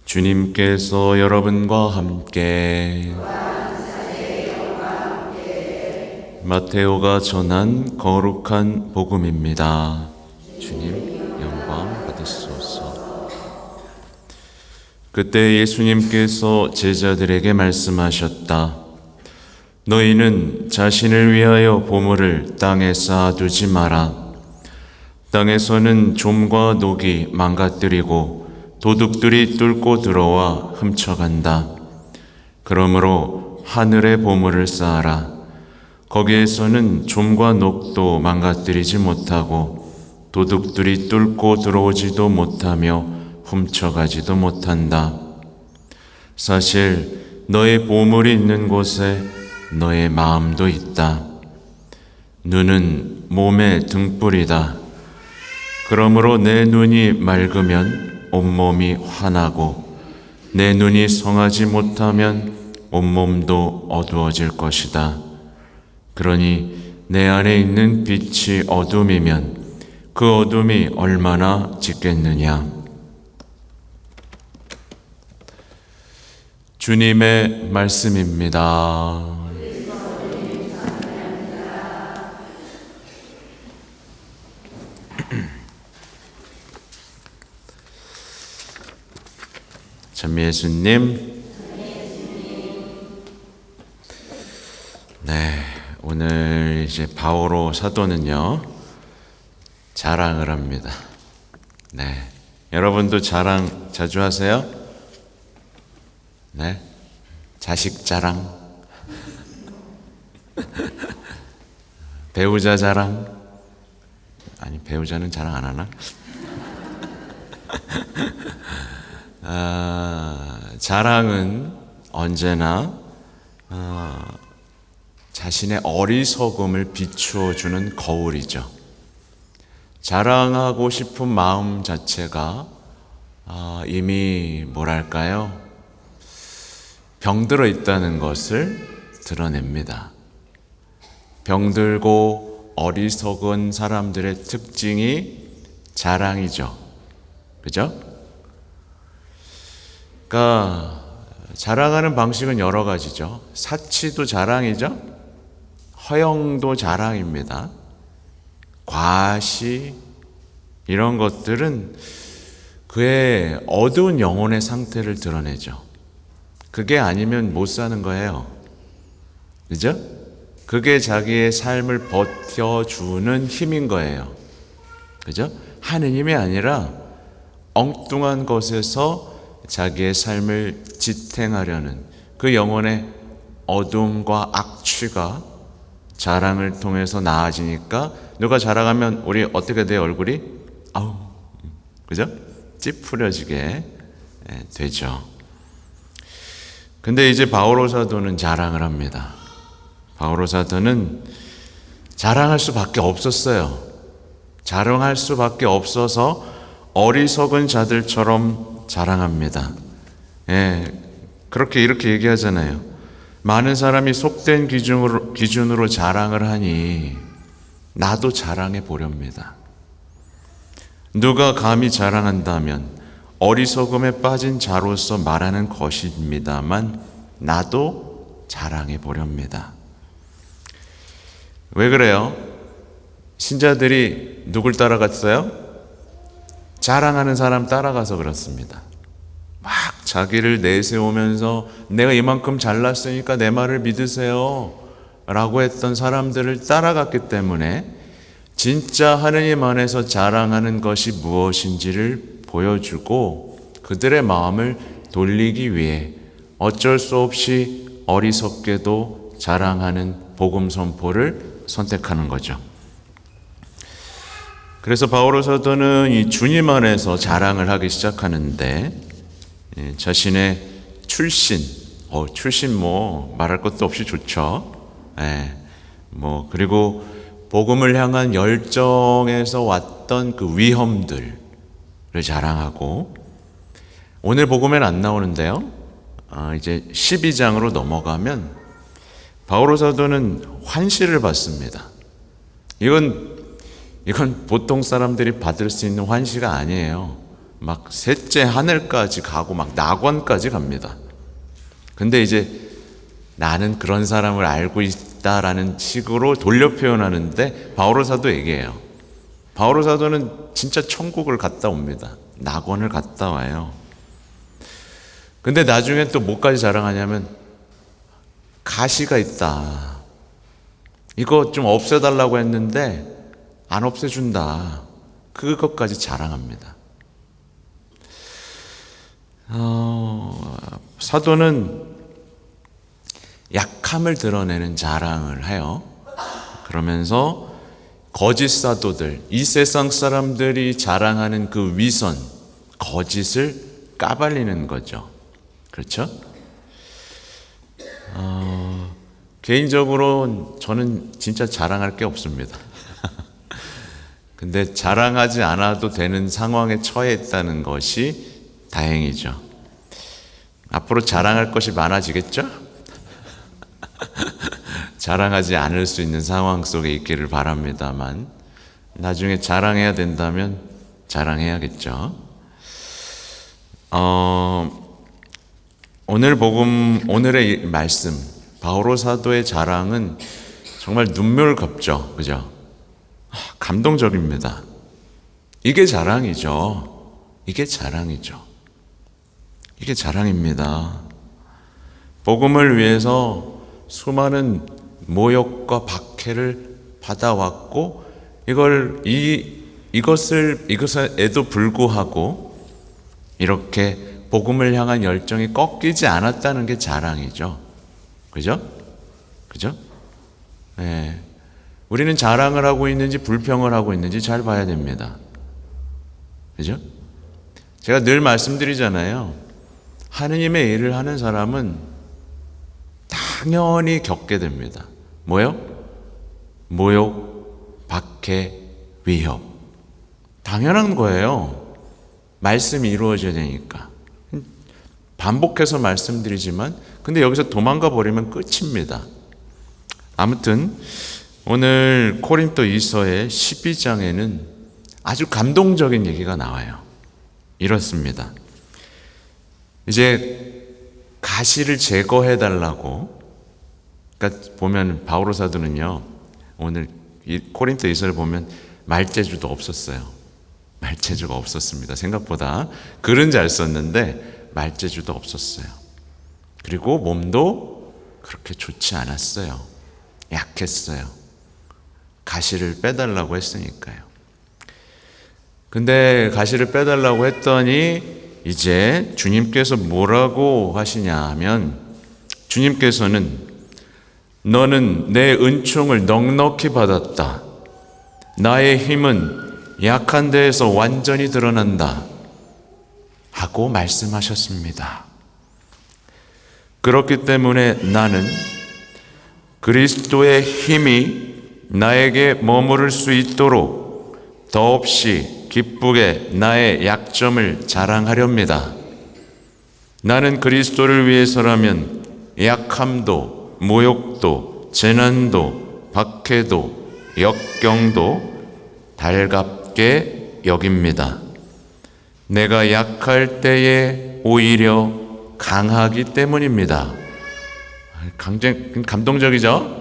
주님께서 여러분과 함께 마테오가 전한 거룩한 복음입니다. 주님 영광 받으소서. 그때 예수님께서 제자들에게 말씀하셨다. 너희는 자신을 위하여 보물을 땅에 쌓아두지 마라. 땅에서는 좀과 녹이 망가뜨리고 도둑들이 뚫고 들어와 훔쳐간다. 그러므로 하늘의 보물을 쌓아라. 거기에서는 좀과 녹도 망가뜨리지 못하고 도둑들이 뚫고 들어오지도 못하며 훔쳐가지도 못한다. 사실 너의 보물이 있는 곳에 너의 마음도 있다. 눈은 몸의 등불이다. 그러므로 내 눈이 맑으면 온몸이 환하고 내 눈이 성하지 못하면 온몸도 어두워질 것이다. 그러니 내 안에 있는 빛이 어둠이면 그 어둠이 얼마나 짙겠느냐. 주님의 말씀입니다. 참 예수님, 네, 오늘 이제 바오로 사도는요 자랑을 합니다. 네, 여러분도 자랑 자주 하세요? 네, 자식 자랑, 배우자 자랑, 아니 배우자는 자랑 안 하나? 자랑은 언제나 자신의 어리석음을 비추어주는 거울이죠. 자랑하고 싶은 마음 자체가 이미 뭐랄까요? 병들어 있다는 것을 드러냅니다. 병들고 어리석은 사람들의 특징이 자랑이죠. 그죠? 그러니까 자랑하는 방식은 여러 가지죠. 사치도 자랑이죠. 허영도 자랑입니다. 과시 이런 것들은 그의 어두운 영혼의 상태를 드러내죠. 그게 아니면 못 사는 거예요. 그죠? 그게 자기의 삶을 버텨주는 힘인 거예요. 그죠? 하는 힘이 아니라 엉뚱한 것에서 자기의 삶을 지탱하려는 그 영혼의 어둠과 악취가 자랑을 통해서 나아지니까 누가 자랑하면 우리 어떻게 돼요? 얼굴이? 아우, 그죠? 찌푸려지게 되죠. 근데 이제 바오로 사도는 자랑을 합니다. 바오로 사도는 자랑할 수밖에 없었어요. 자랑할 수밖에 없어서 어리석은 자들처럼 자랑합니다. 그렇게 이렇게 얘기하잖아요. 많은 사람이 속된 기준으로 자랑을 하니 나도 자랑해 보렵니다. 누가 감히 자랑한다면 어리석음에 빠진 자로서 말하는 것입니다만 나도 자랑해 보렵니다. 왜 그래요? 신자들이 누굴 따라갔어요? 자랑하는 사람 따라가서 그렇습니다. 막 자기를 내세우면서 내가 이만큼 잘났으니까 내 말을 믿으세요 라고 했던 사람들을 따라갔기 때문에 진짜 하느님 안에서 자랑하는 것이 무엇인지를 보여주고 그들의 마음을 돌리기 위해 어쩔 수 없이 어리석게도 자랑하는 복음 선포를 선택하는 거죠. 그래서 바오로 사도는 이 주님 안에서 자랑을 하기 시작하는데 자신의 출신 뭐 말할 것도 없이 좋죠. 그리고 복음을 향한 열정에서 왔던 그 위험들을 자랑하고 오늘 복음에는 안 나오는데요. 이제 12장으로 넘어가면 바오로 사도는 환시를 받습니다. 이건 보통 사람들이 받을 수 있는 환시가 아니에요. 막 셋째 하늘까지 가고 막 낙원까지 갑니다. 근데 이제 나는 그런 사람을 알고 있다라는 식으로 돌려 표현하는데 바오로 사도 얘기해요. 바오로 사도는 진짜 천국을 갔다 옵니다. 낙원을 갔다 와요. 근데 나중에 또 뭐까지 자랑하냐면 가시가 있다. 이거 좀 없애달라고 했는데 안 없애준다. 그것까지 자랑합니다. 사도는 약함을 드러내는 자랑을 해요. 그러면서 거짓 사도들, 이 세상 사람들이 자랑하는 그 위선, 거짓을 까발리는 거죠. 그렇죠? 개인적으로 저는 진짜 자랑할 게 없습니다. 근데 자랑하지 않아도 되는 상황에 처해 있다는 것이 다행이죠. 앞으로 자랑할 것이 많아지겠죠? 자랑하지 않을 수 있는 상황 속에 있기를 바랍니다만 나중에 자랑해야 된다면 자랑해야겠죠. 오늘 복음, 오늘의 말씀, 바오로 사도의 자랑은 정말 눈물겹죠. 그죠? 감동적입니다. 이게 자랑이죠. 이게 자랑이죠. 이게 자랑입니다. 복음을 위해서 수많은 모욕과 박해를 받아왔고 이것에도 불구하고 이렇게 복음을 향한 열정이 꺾이지 않았다는 게 자랑이죠. 그죠? 그죠? 네. 우리는 자랑을 하고 있는지 불평을 하고 있는지 잘 봐야 됩니다. 그죠? 제가 늘 말씀드리잖아요. 하느님의 일을 하는 사람은 당연히 겪게 됩니다. 뭐요? 모욕, 박해, 위협. 당연한 거예요. 말씀이 이루어져야 되니까. 반복해서 말씀드리지만 근데 여기서 도망가 버리면 끝입니다. 아무튼 오늘 고린도 2서의 12장에는 아주 감동적인 얘기가 나와요. 이렇습니다. 이제 가시를 제거해 달라고, 그러니까 보면 바오로 사도는요, 오늘 이 고린도 2서를 보면 말재주도 없었어요. 말재주가 없었습니다. 생각보다 글은 잘 썼는데 말재주도 없었어요. 그리고 몸도 그렇게 좋지 않았어요. 약했어요. 가시를 빼달라고 했으니까요. 근데 가시를 빼달라고 했더니 이제 주님께서 뭐라고 하시냐 하면, 주님께서는 너는 내 은총을 넉넉히 받았다. 나의 힘은 약한 데에서 완전히 드러난다. 하고 말씀하셨습니다. 그렇기 때문에 나는 그리스도의 힘이 나에게 머무를 수 있도록 더없이 기쁘게 나의 약점을 자랑하렵니다. 나는 그리스도를 위해서라면 약함도, 모욕도, 재난도, 박해도, 역경도 달갑게 여깁니다. 내가 약할 때에 오히려 강하기 때문입니다. 감동적이죠?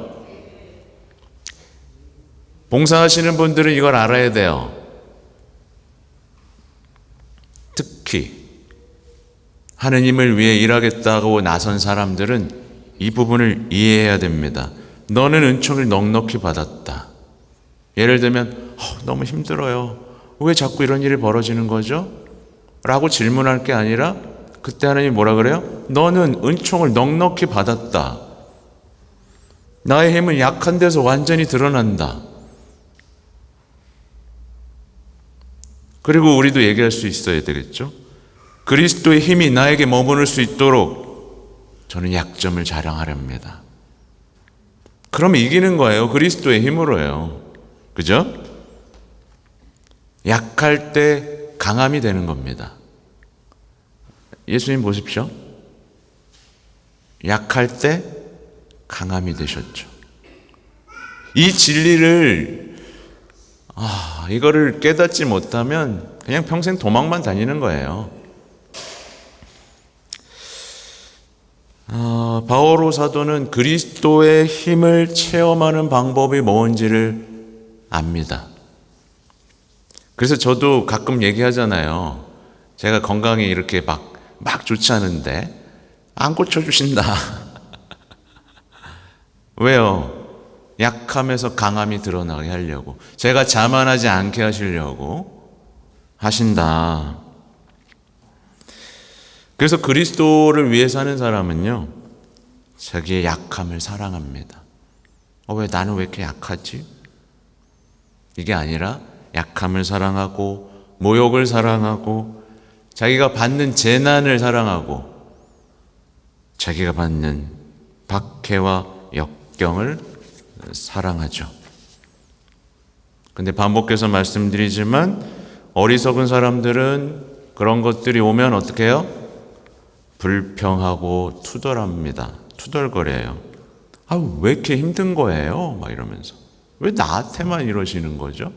봉사하시는 분들은 이걸 알아야 돼요. 특히 하느님을 위해 일하겠다고 나선 사람들은 이 부분을 이해해야 됩니다. 너는 은총을 넉넉히 받았다. 예를 들면 너무 힘들어요. 왜 자꾸 이런 일이 벌어지는 거죠? 라고 질문할 게 아니라 그때 하나님이 뭐라 그래요? 너는 은총을 넉넉히 받았다. 나의 힘은 약한 데서 완전히 드러난다. 그리고 우리도 얘기할 수 있어야 되겠죠? 그리스도의 힘이 나에게 머무를 수 있도록 저는 약점을 자랑하렵니다. 그러면 이기는 거예요. 그리스도의 힘으로요. 그죠? 약할 때 강함이 되는 겁니다. 예수님 보십시오. 약할 때 강함이 되셨죠. 이 진리를 이거를 깨닫지 못하면 그냥 평생 도망만 다니는 거예요. 바오로 사도는 그리스도의 힘을 체험하는 방법이 뭔지를 압니다. 그래서 저도 가끔 얘기하잖아요. 제가 건강이 이렇게 막 좋지 않은데 안 고쳐주신다. 왜요? 약함에서 강함이 드러나게 하려고, 제가 자만하지 않게 하시려고 하신다. 그래서 그리스도를 위해 사는 사람은요, 자기의 약함을 사랑합니다. 왜 나는 왜 이렇게 약하지? 이게 아니라 약함을 사랑하고 모욕을 사랑하고 자기가 받는 재난을 사랑하고 자기가 받는 박해와 역경을 사랑하죠. 근데 반복해서 말씀드리지만 어리석은 사람들은 그런 것들이 오면 어떻게 해요? 불평하고 투덜합니다. 투덜거려요. 왜 이렇게 힘든 거예요? 막 이러면서. 왜 나한테만 이러시는 거죠?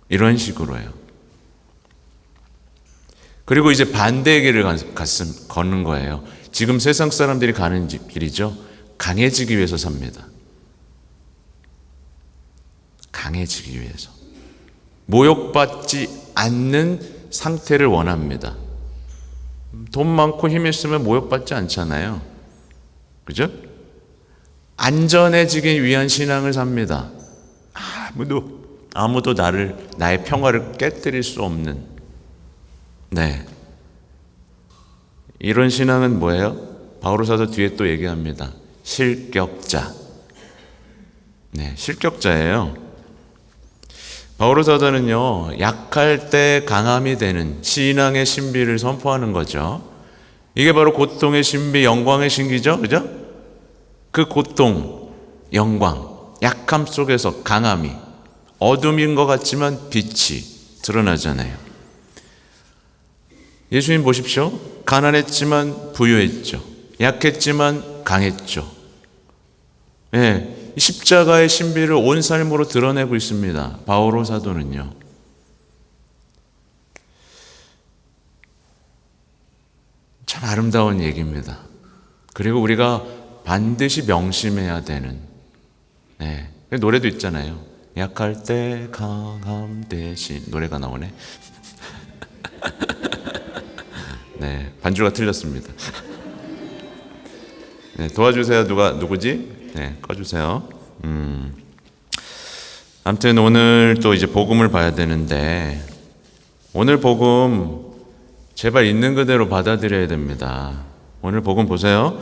이런 식으로 해요. 그리고 이제 반대의 길을 걷는 거예요. 지금 세상 사람들이 가는 길이죠. 강해지기 위해서 삽니다. 강해지기 위해서. 모욕받지 않는 상태를 원합니다. 돈 많고 힘 있으면 모욕받지 않잖아요. 그죠? 안전해지기 위한 신앙을 삽니다. 아무도 나의 평화를 깨뜨릴 수 없는. 네. 이런 신앙은 뭐예요? 바오로 사도 뒤에 또 얘기합니다. 실격자. 네, 실격자예요. 바오로 사도는요, 약할 때 강함이 되는 신앙의 신비를 선포하는 거죠. 이게 바로 고통의 신비, 영광의 신기죠? 그죠? 그 고통, 영광, 약함 속에서 강함이, 어둠인 것 같지만 빛이 드러나잖아요. 예수님 보십시오. 가난했지만 부유했죠. 약했지만 강했죠. 예, 십자가의 신비를 온 삶으로 드러내고 있습니다. 바오로 사도는요. 참 아름다운 얘기입니다. 그리고 우리가 반드시 명심해야 되는, 네, 노래도 있잖아요. 약할 때 강함 대신, 노래가 나오네. 네, 반주가 틀렸습니다. 네, 도와주세요. 누구지? 네, 꺼주세요. 아무튼 오늘 또 이제 복음을 봐야 되는데, 오늘 복음 제발 있는 그대로 받아들여야 됩니다. 오늘 복음 보세요.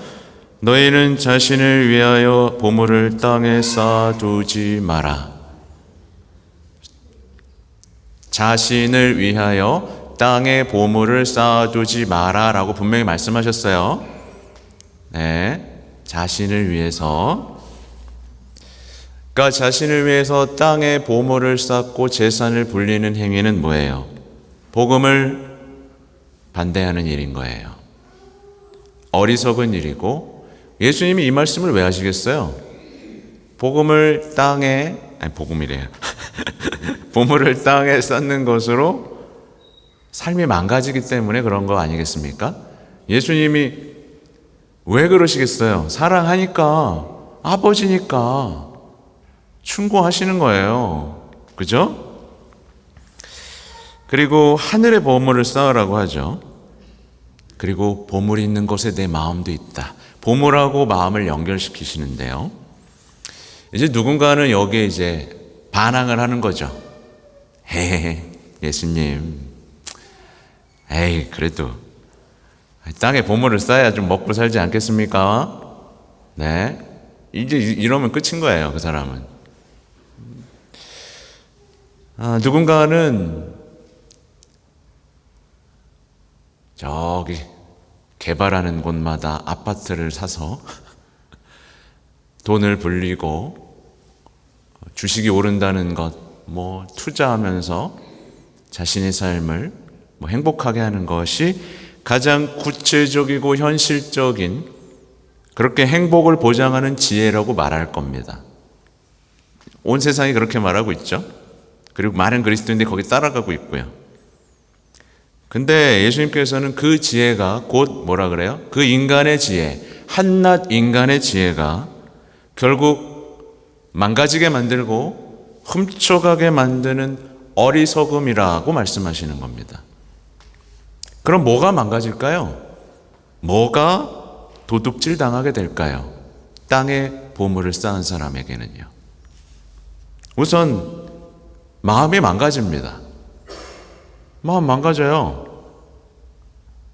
너희는 자신을 위하여 보물을 땅에 쌓아두지 마라. 자신을 위하여 땅에 보물을 쌓아두지 마라 라고 분명히 말씀하셨어요. 네, 자신을 위해서. 그러니까 자신을 위해서 땅에 보물을 쌓고 재산을 불리는 행위는 뭐예요? 복음을 반대하는 일인 거예요. 어리석은 일이고, 예수님이 이 말씀을 왜 하시겠어요? 복음을 땅에, 복음이래요. 보물을 땅에 쌓는 것으로 삶이 망가지기 때문에 그런 거 아니겠습니까? 예수님이 왜 그러시겠어요? 사랑하니까, 아버지니까 충고하시는 거예요. 그죠? 그리고 하늘의 보물을 쌓으라고 하죠. 그리고 보물이 있는 곳에 내 마음도 있다. 보물하고 마음을 연결시키시는데요. 이제 누군가는 여기에 이제 반항을 하는 거죠. 예수님, 그래도 땅에 보물을 쌓아야 좀 먹고 살지 않겠습니까? 네, 이제 이러면 끝인 거예요. 그 사람은. 누군가는 저기 개발하는 곳마다 아파트를 사서 돈을 불리고 주식이 오른다는 것 투자하면서 자신의 삶을 행복하게 하는 것이 가장 구체적이고 현실적인, 그렇게 행복을 보장하는 지혜라고 말할 겁니다. 온 세상이 그렇게 말하고 있죠. 그리고 많은 그리스도인들이 거기 따라가고 있고요. 근데 예수님께서는 그 지혜가 곧 뭐라 그래요? 그 인간의 지혜, 한낱 인간의 지혜가 결국 망가지게 만들고 훔쳐가게 만드는 어리석음이라고 말씀하시는 겁니다. 그럼 뭐가 망가질까요? 뭐가 도둑질 당하게 될까요? 땅에 보물을 쌓은 사람에게는요. 우선 마음이 망가집니다. 마음 망가져요.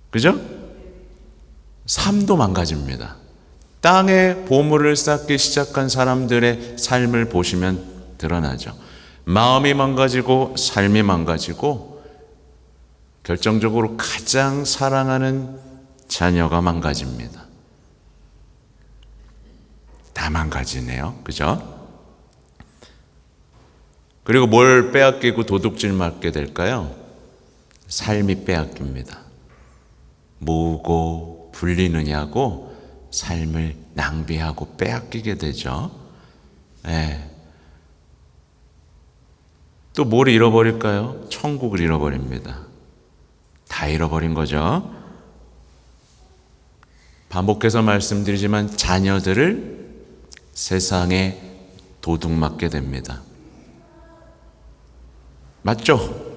그죠? 삶도 망가집니다. 땅에 보물을 쌓기 시작한 사람들의 삶을 보시면 드러나죠. 마음이 망가지고 삶이 망가지고 결정적으로 가장 사랑하는 자녀가 망가집니다. 다 망가지네요. 그죠? 그리고 뭘 빼앗기고 도둑질 맞게 될까요? 삶이 빼앗깁니다. 모으고 불리느냐고 삶을 낭비하고 빼앗기게 되죠. 네. 또 뭘 잃어버릴까요? 천국을 잃어버립니다. 다 잃어버린 거죠. 반복해서 말씀드리지만 자녀들을 세상에 도둑 맞게 됩니다. 맞죠?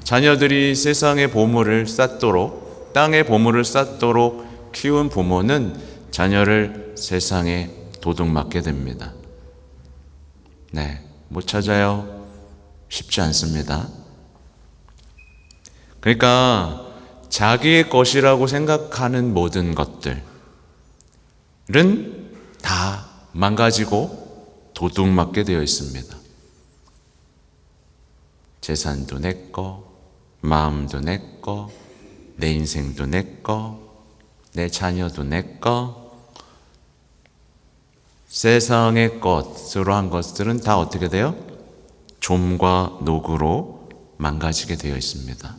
자녀들이 세상의 보물을 쌓도록, 땅의 보물을 쌓도록 키운 부모는 자녀를 세상에 도둑 맞게 됩니다. 네, 못 찾아요. 쉽지 않습니다. 그러니까 자기의 것이라고 생각하는 모든 것들은 다 망가지고 도둑 맞게 되어 있습니다. 재산도 내 거, 마음도 내 거, 내 인생도 내 거, 내 자녀도 내 거. 세상의 것으로 한 것들은 다 어떻게 돼요? 좀과 녹으로 망가지게 되어 있습니다.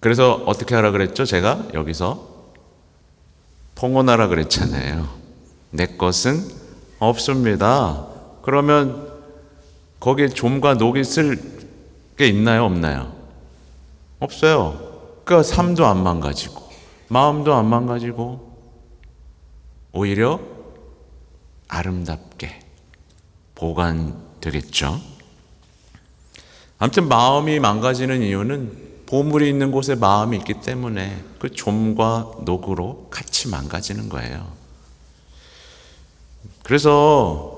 그래서 어떻게 하라 그랬죠? 제가 여기서 통혼하라 그랬잖아요. 내 것은 없습니다. 그러면 거기에 좀과 녹이 쓸 게 있나요? 없나요? 없어요. 그러니까 삶도 안 망가지고 마음도 안 망가지고 오히려 아름답게 보관되겠죠. 아무튼 마음이 망가지는 이유는 보물이 있는 곳에 마음이 있기 때문에 그 좀과 녹으로 같이 망가지는 거예요. 그래서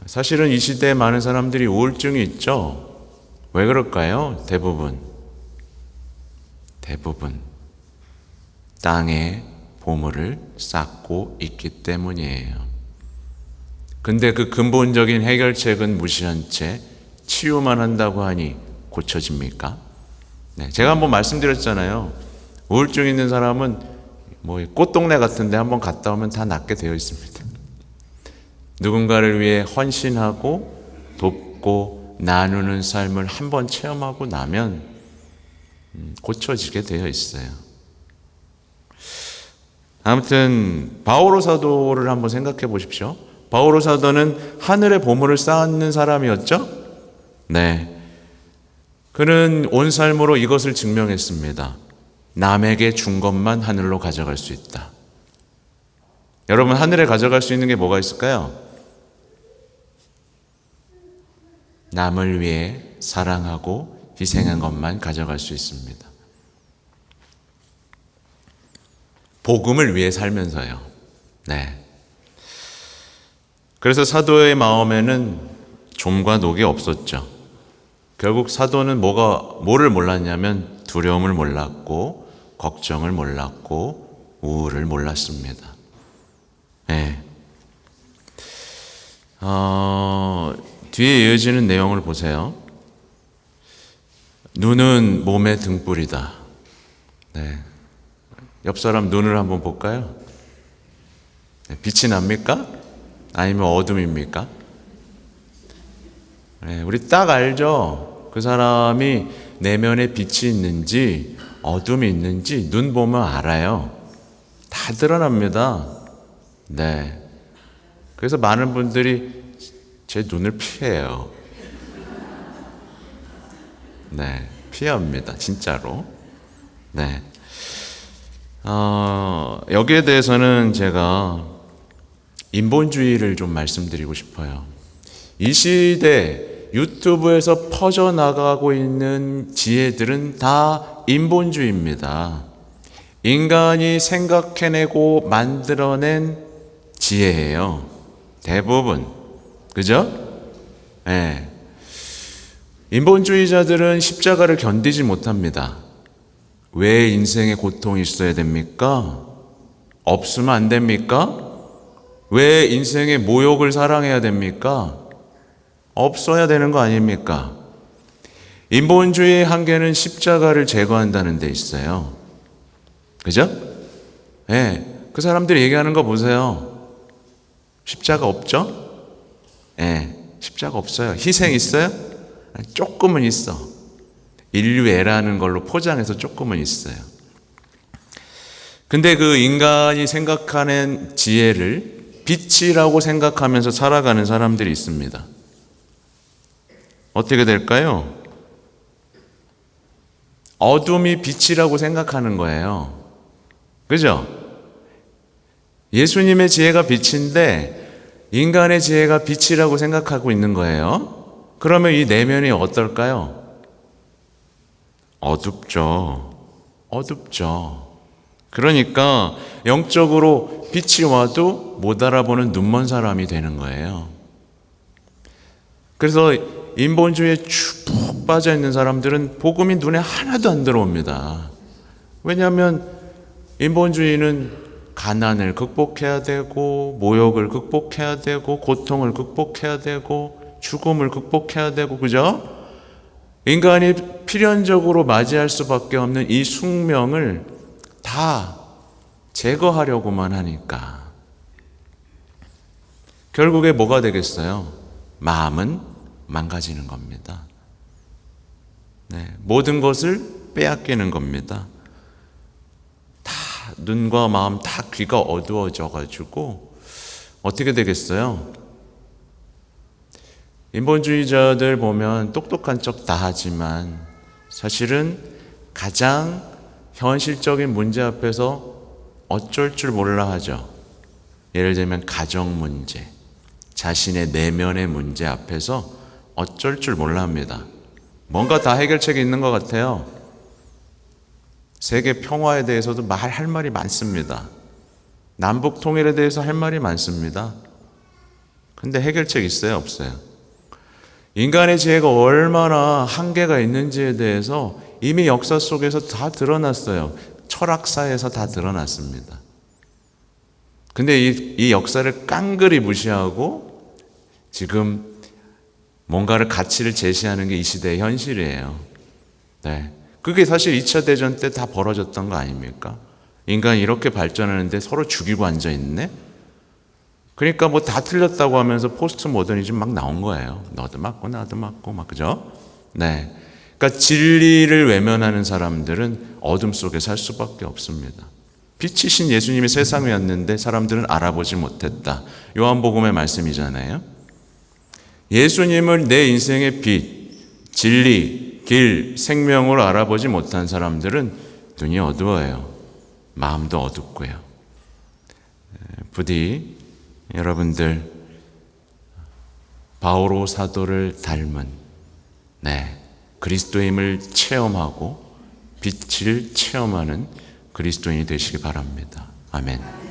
사실은 이 시대에 많은 사람들이 우울증이 있죠. 왜 그럴까요? 대부분 땅에 보물을 쌓고 있기 때문이에요. 근데 그 근본적인 해결책은 무시한 채 치유만 한다고 하니 고쳐집니까? 네, 제가 한번 말씀드렸잖아요. 우울증 있는 사람은 뭐 꽃동네 같은데 한번 갔다 오면 다 낫게 되어 있습니다. 누군가를 위해 헌신하고 돕고 나누는 삶을 한번 체험하고 나면 고쳐지게 되어 있어요. 아무튼 바오로 사도를 한번 생각해 보십시오. 바오로 사도는 하늘의 보물을 쌓는 사람이었죠? 네. 그는 온 삶으로 이것을 증명했습니다. 남에게 준 것만 하늘로 가져갈 수 있다. 여러분, 하늘에 가져갈 수 있는 게 뭐가 있을까요? 남을 위해 사랑하고 희생한 것만 가져갈 수 있습니다. 복음을 위해 살면서요. 네. 그래서 사도의 마음에는 좀과 녹이 없었죠. 결국 사도는 뭐를 몰랐냐면 두려움을 몰랐고 걱정을 몰랐고 우울을 몰랐습니다. 네. 뒤에 이어지는 내용을 보세요. 눈은 몸의 등불이다. 네. 옆 사람 눈을 한번 볼까요? 네. 빛이 납니까? 아니면 어둠입니까? 네. 우리 딱 알죠? 그 사람이 내면에 빛이 있는지 어둠이 있는지 눈 보면 알아요. 다 드러납니다. 네. 그래서 많은 분들이 제 눈을 피해요. 네, 피합니다. 진짜로. 네. 여기에 대해서는 제가 인본주의를 좀 말씀드리고 싶어요. 이 시대 유튜브에서 퍼져나가고 있는 지혜들은 다 인본주의입니다. 인간이 생각해내고 만들어낸 지혜예요. 대부분. 그죠? 네. 인본주의자들은 십자가를 견디지 못합니다. 왜 인생에 고통이 있어야 됩니까? 없으면 안 됩니까? 왜 인생의 모욕을 사랑해야 됩니까? 없어야 되는 거 아닙니까? 인본주의의 한계는 십자가를 제거한다는 데 있어요. 그죠? 네. 그 사람들이 얘기하는 거 보세요. 십자가 없죠? 네. 십자가 없어요. 희생 있어요? 조금은 있어. 인류애라는 걸로 포장해서 조금은 있어요. 근데 그 인간이 생각하는 지혜를 빛이라고 생각하면서 살아가는 사람들이 있습니다. 어떻게 될까요? 어둠이 빛이라고 생각하는 거예요. 그죠? 예수님의 지혜가 빛인데 인간의 지혜가 빛이라고 생각하고 있는 거예요. 그러면 이 내면이 어떨까요? 어둡죠. 어둡죠. 그러니까 영적으로 빛이 와도 못 알아보는 눈먼 사람이 되는 거예요. 그래서 인본주의에 푹 빠져 있는 사람들은 복음이 눈에 하나도 안 들어옵니다. 왜냐하면 인본주의는 가난을 극복해야 되고, 모욕을 극복해야 되고, 고통을 극복해야 되고, 죽음을 극복해야 되고, 그죠? 인간이 필연적으로 맞이할 수밖에 없는 이 숙명을 다 제거하려고만 하니까 결국에 뭐가 되겠어요? 마음은 망가지는 겁니다. 네, 모든 것을 빼앗기는 겁니다. 다 눈과 마음, 다 귀가 어두워져 가지고 어떻게 되겠어요? 인본주의자들 보면 똑똑한 척 다 하지만 사실은 가장 현실적인 문제 앞에서 어쩔 줄 몰라 하죠. 예를 들면 가정 문제, 자신의 내면의 문제 앞에서 어쩔 줄 몰라 합니다. 뭔가 다 해결책이 있는 것 같아요. 세계 평화에 대해서도 할 말이 많습니다. 남북 통일에 대해서 할 말이 많습니다. 근데 해결책 있어요? 없어요? 인간의 지혜가 얼마나 한계가 있는지에 대해서 이미 역사 속에서 다 드러났어요. 철학사에서 다 드러났습니다. 근데 이 역사를 깡그리 무시하고 지금 뭔가를 가치를 제시하는 게 이 시대의 현실이에요. 네. 그게 사실 2차 대전 때 다 벌어졌던 거 아닙니까? 인간이 이렇게 발전하는데 서로 죽이고 앉아있네? 그러니까 뭐 다 틀렸다고 하면서 포스트 모더니즘 막 나온 거예요. 너도 맞고 나도 맞고 막, 그죠? 네. 그러니까 진리를 외면하는 사람들은 어둠 속에 살 수밖에 없습니다. 빛이신 예수님이 세상에 왔는데 사람들은 알아보지 못했다. 요한복음의 말씀이잖아요. 예수님을 내 인생의 빛, 진리, 길, 생명으로 알아보지 못한 사람들은 눈이 어두워요. 마음도 어둡고요. 부디 여러분들 바오로 사도를 닮은 그리스도의 힘을 체험하고 빛을 체험하는 그리스도인이 되시기 바랍니다. 아멘.